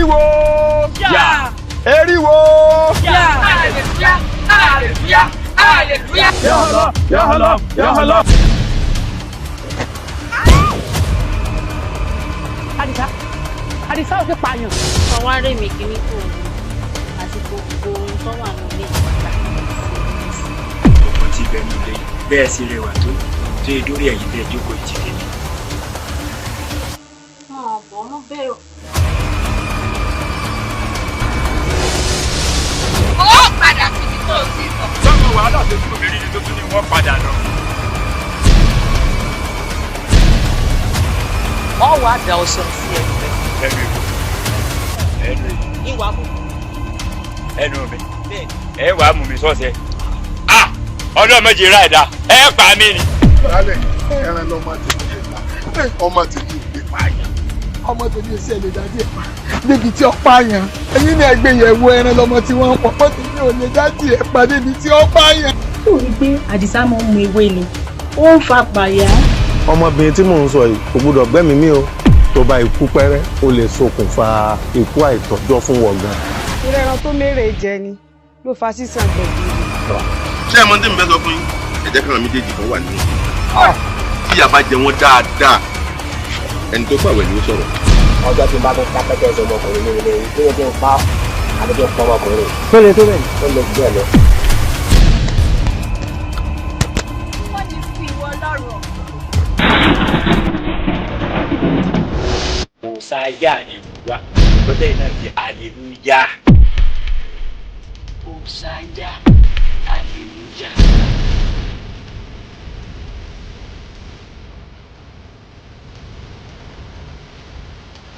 Eriwo! Yeah! Eriwo! Yeah! Hallelujah! Hallelujah! Hallelujah! Ya Allah! Ya Allah! Ya Allah! Àdìsá ò ti pààyàn. Àwọn ará èmi kìíní kò ní àti gbogbo ohun tó wà nílé ìgbà. Ọmọ tí bẹ́ẹ̀ nílé bẹ́ẹ̀ sí rẹwà tó dórí ẹ̀yìn tẹ́ jókòó ìjìnlẹ̀ ni. Wọ́n bẹ̀rù. Ó padà síbi tó ti sọ. Sọ́mọ wàhálà tó tún obìnrin ni tó tún ní wọ́n padà lọ. Wọ́n wá da ọ̀sán sí ẹgbẹ́. Ẹnu Ìwà mú. ẹnu mi ẹ wàá mú mi sọ́sẹ̀. Ọlọ́mọdé ra ẹ̀dá ẹ pa mí ni. Lálẹ́ ẹran lọ́mọ tèmi ọmọ tèmi ò gbé pààyàn ọmọ tèmi ò sí ẹ̀ lè dájú ẹ̀ pa níbi tí ó pààyàn ẹ̀yin ní ẹgbẹ́ yẹ̀wò ẹran lọ́mọ tí wọ́n pọ̀ ọmọ tèmi ò lè dájú ẹ̀ pa níbi tí ó pààyàn. Ó rí pé Àdìsá máa ń mu ewé ni. Ó ń fa pààyà. Ọmọbìnrin tí mò ń sọ yìí kò gbọdọ̀ gbẹ́mí mi o tó bá ikú pẹ́rẹ́ ó lè ṣokùnfà ikú àìtọ́jọ́ fún wọn gan. Irú ẹran tó mérè jẹ ni ló fa sísan gbẹ̀gbẹ̀. Ṣé ẹ mọ̀ tí mo fẹ́ sọ fún yín? Ẹ̀jẹ̀ kan méjèèjì kan wà nínú. Tí ìyà bá jẹ wọ́n dáadáa, ẹni tó pàwẹ̀ ni ó sọ̀rọ̀. Ọjọ́ tí n bá tún ká pẹ́kẹ́ ẹsẹ̀ ọmọkùnrin ní ilé yìí, kí n pa àdéjọ pọ̀ ọmọkùnrin. Tó le tó bẹ́ẹ̀. Ó lè jù ẹ lọ. Wọ́n ti fi ìwọ lọ́rọ̀. Òòṣà yá ni wá lọ́dẹ̀ náà di hallelujah. Òòṣà yá.